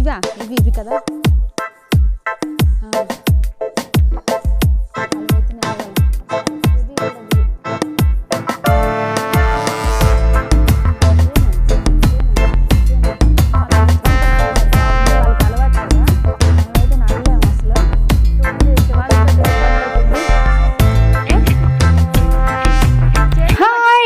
ఇవా ఇవి కదా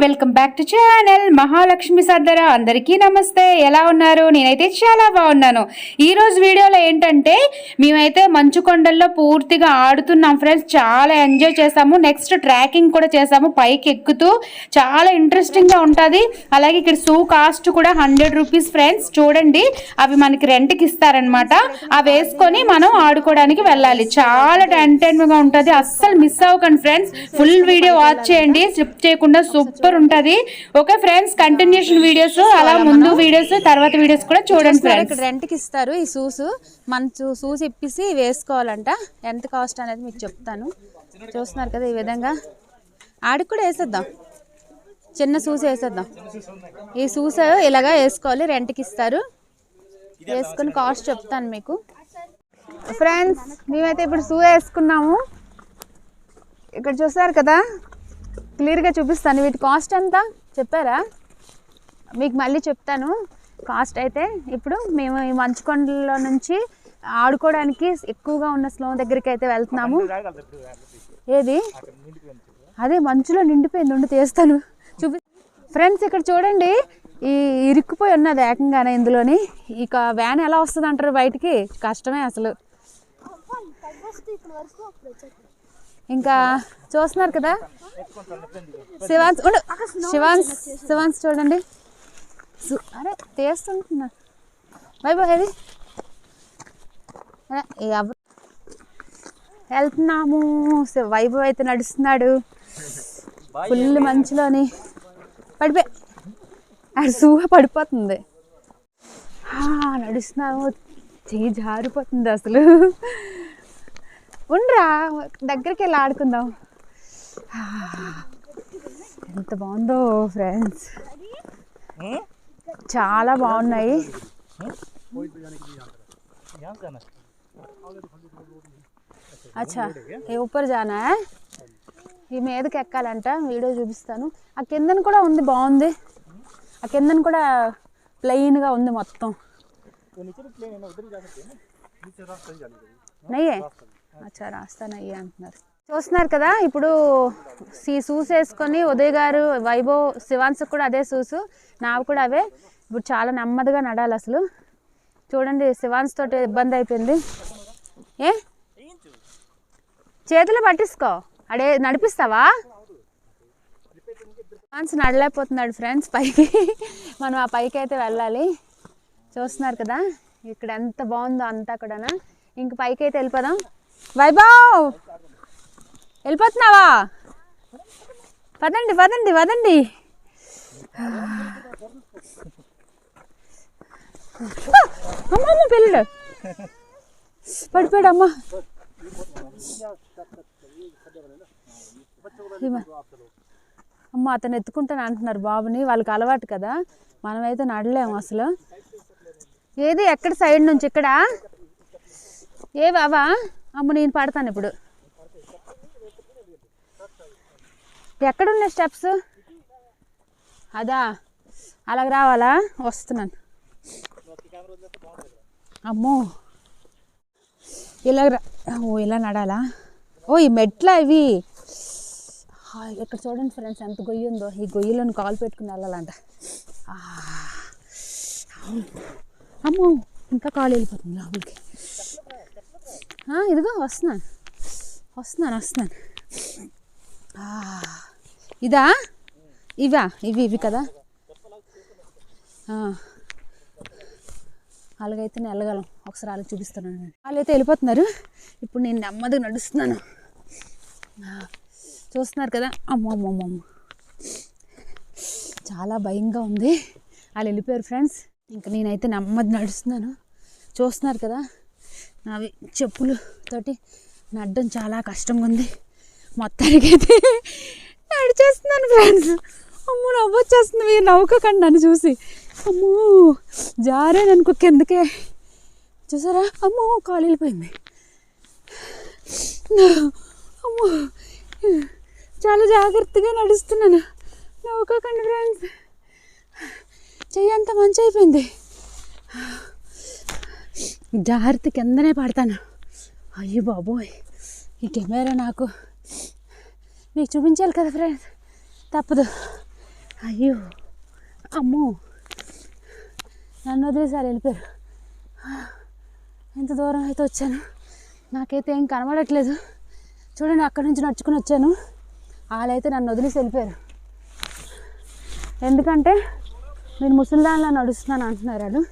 welcome back to channel Mahalakshmi సర్దర. అందరికీ నమస్తే. ఎలా ఉన్నారు? నేనైతే చాలా బాగున్నాను. ఈరోజు వీడియోలో ఏంటంటే మేమైతే మంచు కొండల్లో పూర్తిగా ఆడుతున్నాం ఫ్రెండ్స్. చాలా ఎంజాయ్ చేసాము. నెక్స్ట్ ట్రాకింగ్ కూడా చేసాము పైకి ఎక్కుతూ. చాలా ఇంట్రెస్టింగ్గా ఉంటుంది. అలాగే ఇక్కడ షూ కాస్ట్ కూడా 100 రూపీస్ ఫ్రెండ్స్. చూడండి, అవి మనకి రెంట్కి ఇస్తారనమాట. అవి వేసుకొని మనం ఆడుకోవడానికి వెళ్ళాలి. చాలా ఎంటర్టైన్మెంట్గా ఉంటుంది. అస్సలు మిస్ అవ్వకండి ఫ్రెండ్స్. ఫుల్ వీడియో వాచ్ చేయండి, స్కిప్ చేయకుండా. సూపర్ ఉంటది. ఓకే ఫ్రెండ్స్, కంటిన్యూషన్ వీడియోస్, అలా ముందు వీడియోస్, తర్వాత వీడియోస్ కూడా చూడండి ఫ్రెండ్స్. ఇక్కడ రెంట్కి ఇస్తారు ఈ షూస్. మన షూస్ ఇప్పిసి వేసుకోవాలంట. ఎంత కాస్ట్ అనేది మీకు చెప్తాను. చూస్తున్నారు కదా, ఈ విధంగా ఆడికి కూడా వేసేద్దాం. చిన్న షూస్ వేసేద్దాం. ఈ షూస్ ఇలాగా వేసుకోవాలి, రెంట్కి ఇస్తారు. వేసుకుని కాస్ట్ చెప్తాను మీకు ఫ్రెండ్స్. మేమైతే ఇప్పుడు షూ వేసుకున్నాము. ఇక్కడ చూసారు కదా, క్లియర్గా చూపిస్తాను. వీటి కాస్ట్ ఎంత చెప్పారా? మీకు మళ్ళీ చెప్తాను కాస్ట్ అయితే. ఇప్పుడు మేము ఈ మంచుకొండలో నుంచి ఆడుకోవడానికి ఎక్కువగా ఉన్న స్లో దగ్గరికి అయితే వెళ్తున్నాము. ఏది అదే మంచులో నిండిపోయింది. ఉండి తీస్తాను, చూపి ఫ్రెండ్స్. ఇక్కడ చూడండి, ఈ ఇరుక్కుపోయి ఉన్నది ఏకంగానే ఇందులోని. ఇక వ్యాన్ ఎలా వస్తుంది అంటారు బయటికి? కష్టమే అసలు. ఇంకా చూస్తున్నారు కదా, శివాన్స్ చూడండి. అరే తీస్తుంటున్నా బాయ్ అది వెళ్తున్నాము. వైభవ్ అయితే నడుస్తున్నాడు ఫుల్ మంచులోని. పడిపోయి అది సూహ పడిపోతుంది. నడుస్తున్నాము, చెయ్యి జారిపోతుంది అసలు. ఉండరా, దగ్గరికి వెళ్ళి ఆడుకుందాం. ఎంత బాగుందో ఫ్రెండ్స్, చాలా బాగున్నాయి. అచ్చా, ఏ ఊపర్ జానా, ఈ మీదకి ఎక్కాలంట. వీడియో చూపిస్తాను. ఆ కిందన కూడా ఉంది, బాగుంది. ఆ కిందన కూడా ప్లెయిన్గా ఉంది మొత్తం. నయ్యే అచ్చా, రాస్తానయ్యే అంటున్నారు. చూస్తున్నారు కదా, ఇప్పుడు షూస్ వేసుకొని ఉదయ్ గారు, వైభవ్, శివాన్స్ కూడా అదే షూస్, నావి కూడా అవే. ఇప్పుడు చాలా నెమ్మదిగా నడాలి అసలు. చూడండి, శివాన్స్ తోటి ఇబ్బంది అయిపోయింది. ఏ చేతులు పట్టించుకో, అడే నడిపిస్తావా? శివాన్స్ నడలేకపోతున్నాడు ఫ్రెండ్స్ పైకి. మనం ఆ పైకి అయితే వెళ్ళాలి. చూస్తున్నారు కదా, ఇక్కడ ఎంత బాగుందో అంతా కూడా. ఇంక పైకి అయితే వెళ్ళిపోదాం. వైభవ్ వెళ్ళిపోతున్నావా? పదండి పదండి పదండి. అమ్మ పిల్లడు పడిపోయాడు. అమ్మ అమ్మ అతను ఎత్తుకుంటాను అంటున్నారు బాబుని. వాళ్ళకి అలవాటు కదా, మనమైతే నడలేము అసలు. ఏది ఎక్కడ సైడ్ నుంచి? ఇక్కడ ఏ బాబా? అమ్మ నేను పడతాను ఇప్పుడు. ఎక్కడున్నాయి స్టెప్స్? అదా, అలాగ రావాలా? వస్తున్నాను. అమ్మో, ఇలా ఇలా నడాలా? ఓ ఈ మెట్ల ఇవి. ఇక్కడ చూడండి ఫ్రెండ్స్, ఎంత గొయ్యి ఉందో. ఈ గొయ్యిలోని కాలు పెట్టుకుని వెళ్ళాలంట. అమ్మో, ఇంకా కాలు వెళ్ళిపోతుంది లోపలికి. ఇదిగో వస్తున్నాను వస్తున్నాను వస్తున్నాను. ఇదా? ఇవా ఇవి కదా. అలాగైతే వెళ్ళగలం. ఒకసారి వాళ్ళకి చూపిస్తున్నాను. వాళ్ళైతే వెళ్ళిపోతున్నారు. ఇప్పుడు నేను నెమ్మదిగా నడుస్తున్నాను. చూస్తున్నారు కదా, అమ్మమ్మమ్మ చాలా భయంగా ఉంది. వాళ్ళు వెళ్ళిపోయారు ఫ్రెండ్స్. ఇంకా నేనైతే నెమ్మది నడుస్తున్నాను. చూస్తున్నారు కదా, నావి చెప్పులతోటి నడడం చాలా కష్టంగా ఉంది. మొత్తానికి అయితే నడిచేస్తున్నాను ఫ్రెండ్స్. అమ్మో, నవ్వు వచ్చేస్తుంది. మీరు నవ్వుకోకండి నన్ను చూసి. అమ్మో, జారేననుకో కిందకే. చూసారా? అమ్మో కాలు వెళ్ళిపోయింది. అమ్మో చాలా జాగ్రత్తగా నడుస్తున్నాను. నవ్వుకోకండి ఫ్రెండ్స్. చెయ్యి అంత మంచి అయిపోయింది. జాగ్రత్త కిందనే పడతాను. అయ్యో బాబోయ్, ఈ కెమెరా నాకు మీకు చూపించాలి కదా ఫ్రెండ్స్, తప్పదు. అయ్యో అమ్మో, నన్ను వదిలేసారి వెళ్ళిపోయారు. ఎంత దూరం అయితే వచ్చాను, నాకైతే ఏం కనబడట్లేదు. చూడండి, అక్కడి నుంచి నడుచుకుని వచ్చాను, వాళ్ళైతే నన్ను వదిలేసి వెళ్ళిపోయారు. ఎందుకంటే నేను ముసలిదానిలా నడుస్తున్నాను అంటున్నారు వాళ్ళు.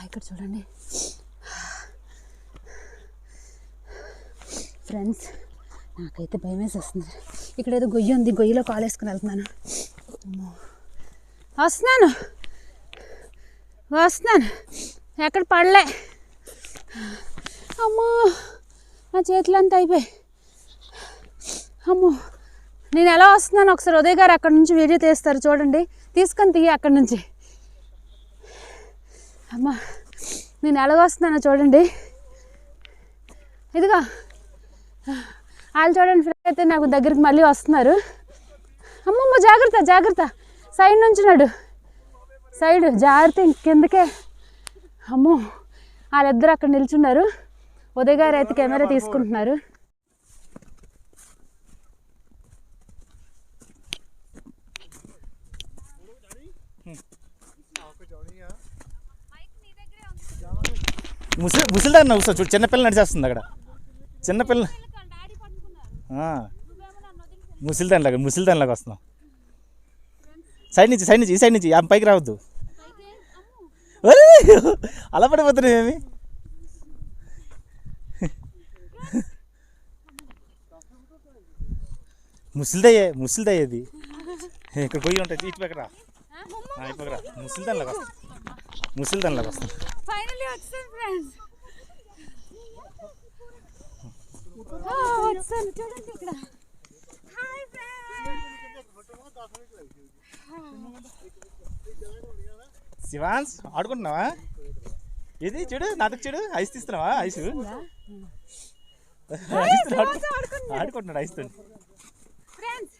ఇక్కడ చూడండి ఫ్రెండ్స్, నాకైతే భయం వేసి వస్తుంది. ఇక్కడ ఏదో గొయ్యి ఉంది, గొయ్యిలో కాలు వేసుకుని వెళ్తున్నాను. వస్తున్నాను, ఎక్కడ పడలే. అమ్మో, నా చేతులు అంతా అయిపోయి. అమ్మో, నేను ఎలా వస్తున్నాను ఒకసారి ఉదయ్ గారు అక్కడ నుంచి వీడియో తీస్తారు చూడండి, తీసుకొని తీయ అక్కడి నుంచి. అమ్మా, నేను ఎలాగ వస్తున్నానో చూడండి. ఇదిగా వాళ్ళు చూడండి ఫ్రెండ్స్, అయితే నాకు దగ్గరికి మళ్ళీ వస్తున్నారు. అమ్మమ్మ జాగ్రత్త జాగ్రత్త, సైడ్ నుంచి నడు, సైడ్ జాగ్రత్త, కిందకే. అమ్మో, వాళ్ళిద్దరు అక్కడ నిల్చున్నారు. ఉదయ్ గారు అయితే కెమెరా తీసుకుంటున్నారు. ముసలిదాన్ని కూర్చో, చూడు చిన్నపిల్ల నడిచేస్తుంది అక్కడ. చిన్నపిల్ల ముసలిదానిలాగా వస్తున్నాం. సైడ్ నుంచి ఈ సైడ్ నుంచి పైకి రావద్దు. అలా పడిపోతున్నాయి ఏమి. ముసలిదయ్యేది ఇక్కడ పోయి ఉంటుంది. ఇటు పక్కరా ముసలిదానిలాగా వస్తుంది. ఫైనల్లీ వచ్చాను ఫ్రెండ్స్. వచ్చాను చూడండి ఇక్కడ. హాయ్ శివాన్స్, ఆడుకుంటున్నావా? ఇది చూడు, నాతో చూడు, ఐస్ తీస్తున్నావా? ఐస్ ఆడుకుంటున్నాడు ఐస్ తోని. ఫ్రెండ్స్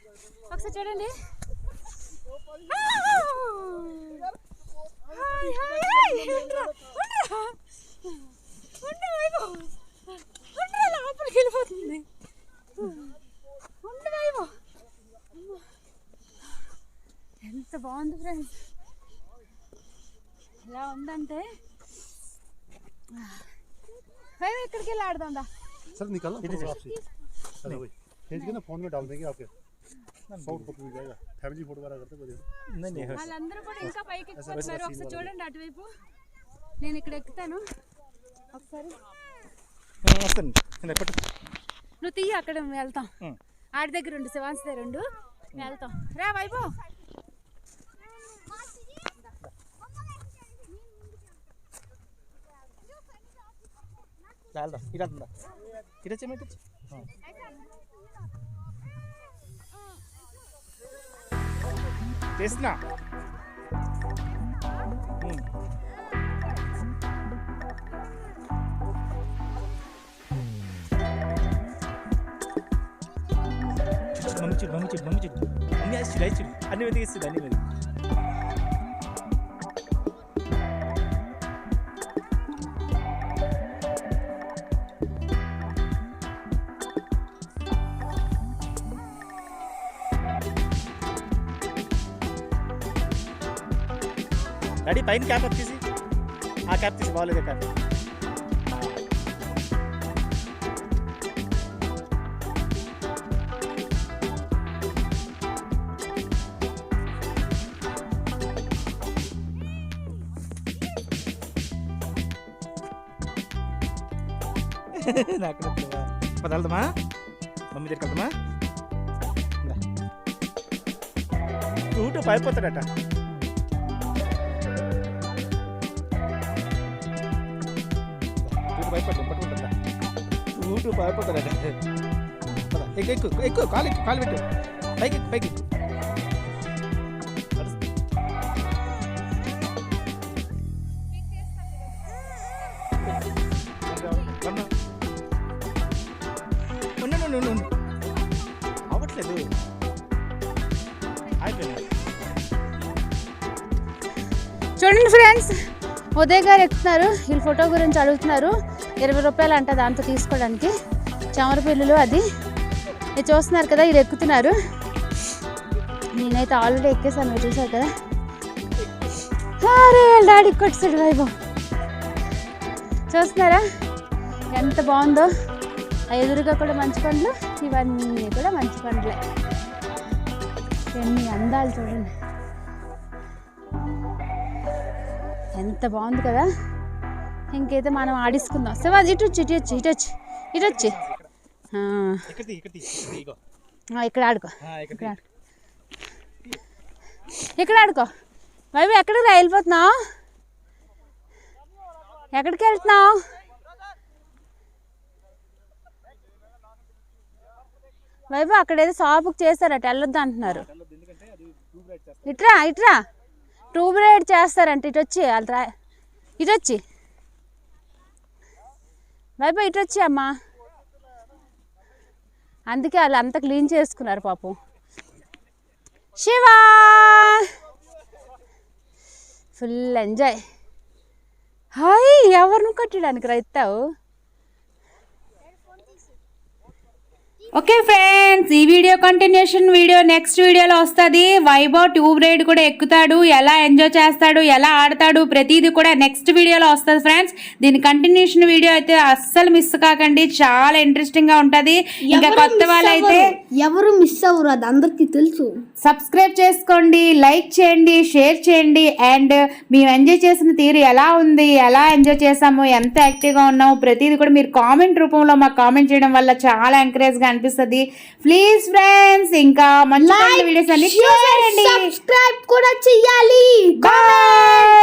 ఒకసారి చూడండి. లోపలికి వెళ్ళిపోతుంది. ఎంత బాగుంది ఫ్రెండ్స్. ఎలా ఉందంటే ఇక్కడికి వెళ్ళి ఆడదాందా. सर निकालो आपसे। चलो भाई भेज के ना फोन में डाल देंगे आपके, साउंड फोटो मिल जाएगा, फैमिली फोटो वगैरह करते हैं। వాళ్ళందరూ కూడా ఇంకా పైకి ఎక్కుతున్నారు. ఒకసారి చూడండి అటువైపు, నేను ఇక్కడ ఎక్కుతాను. ఒకసారి నువ్వు తీయ, అక్కడ వెళ్తాం. ఆడి దగ్గర ఉండు, శివాన్స్ దగ్గర ఉండు, వెళ్తాం. రా వైభవ్. చేస్తున్నా మమ్మీ చూడు అన్ని ఐస్ అన్ని వెతికిస్తుంది అన్ని వెతికి. డాడీ పైన క్యాప్ అప్ తీసి, ఆ క్యాప్ తీసి, బాగాలేదు క్యాప్. అక్కడ వెళ్దామా, మమ్మీ దగ్గరికి వెళ్దామా? టూ పైపోతాడట. పడిపోతాడట. ఎక్కువ కాలు పెట్టు, పైకి. ఉండు అవ్వట్లేదు అయిపోయింది. చూడండి ఫ్రెండ్స్, ఉదయ్ గారు ఎక్కుతున్నారు. వీళ్ళు ఫోటో గురించి అడుగుతున్నారు. 20 రూపాయలు అంట దాంతో తీసుకోవడానికి. చమర పిల్లలు అది ఇది చూస్తున్నారు కదా, ఇది ఎక్కుతున్నారు. నేనైతే ఆల్రెడీ ఎక్కేసాను, మీరు చూసారు కదా. అరే డాడీ కొట్టాడు వైభవ్, చూస్తున్నారా ఎంత బాగుందో. ఆ ఎదురుగా కూడా మంచి పండ్లు, ఇవన్నీ కూడా మంచి పండ్లే. ఎన్ని అందాలు చూడండి, ఎంత బాగుంది కదా. ఇంకైతే మనం ఆడిసుకుందాం. శివ ఇటు వచ్చి ఇటు వచ్చి ఇటు వచ్చి ఇటు వచ్చి ఇక్కడ ఆడుకో, ఇక్కడ ఆడుకో, ఇక్కడ ఆడుకో. వైవి ఎక్కడికి రా వెళ్ళిపోతున్నావు? ఎక్కడికి వెళ్తున్నావు? వైభవ్ అక్కడ ఏదో షాపుకి చేస్తారట, వెళ్ళొద్దు అంటున్నారు. ఇట్రా ఇట్రా, ట్యూబ్ రైడ్ చేస్తారంట. ఇటు వచ్చి వాళ్ళు రా, ఇటు వచ్చి వైభవ్ ఇటు వచ్చి అమ్మా. అందుకే వాళ్ళు అంతా క్లీన్ చేసుకున్నారు పాపం. Shiva full enjoy. హాయ్, ఎవరిని కొట్టడానికి రైతావు? ఓకే ఫ్రెండ్స్, ఈ వీడియో కంటిన్యూషన్ వీడియో నెక్స్ట్ వీడియోలో వస్తుంది. వైభవ్ ట్యూబ్ రైడ్ కూడా ఎక్కుతాడు, ఎలా ఎంజాయ్ చేస్తాడు, ఎలా ఆడతాడు, ప్రతిదీ కూడా నెక్స్ట్ వీడియోలో వస్తుంది ఫ్రెండ్స్. దీని కంటిన్యూషన్ వీడియో అయితే అస్సలు మిస్ కాకండి, చాలా ఇంట్రెస్టింగ్ గా ఉంటది. ఇంకా కొత్త వాళ్ళైతే ఎవరు మిస్ అవ్వరు, అది అందరికి తెలుసు. సబ్స్క్రైబ్ చేసుకోండి, లైక్ చేయండి, షేర్ చేయండి. అండ్ మేము ఎంజాయ్ చేసిన తీరు ఎలా ఉంది, ఎలా ఎంజాయ్ చేసాము, ఎంత యాక్టివ్గా ఉన్నాము, ప్రతిదీ కూడా మీరు కామెంట్ రూపంలో మాకు కామెంట్ చేయడం వల్ల చాలా ఎంకరేజ్గా అనిపిస్తుంది. ప్లీజ్ ఫ్రెండ్స్, ఇంకా మంచి వీడియోస్ అన్ని సబ్స్క్రైబ్ కూడా చెయ్యాలి. బాయ్.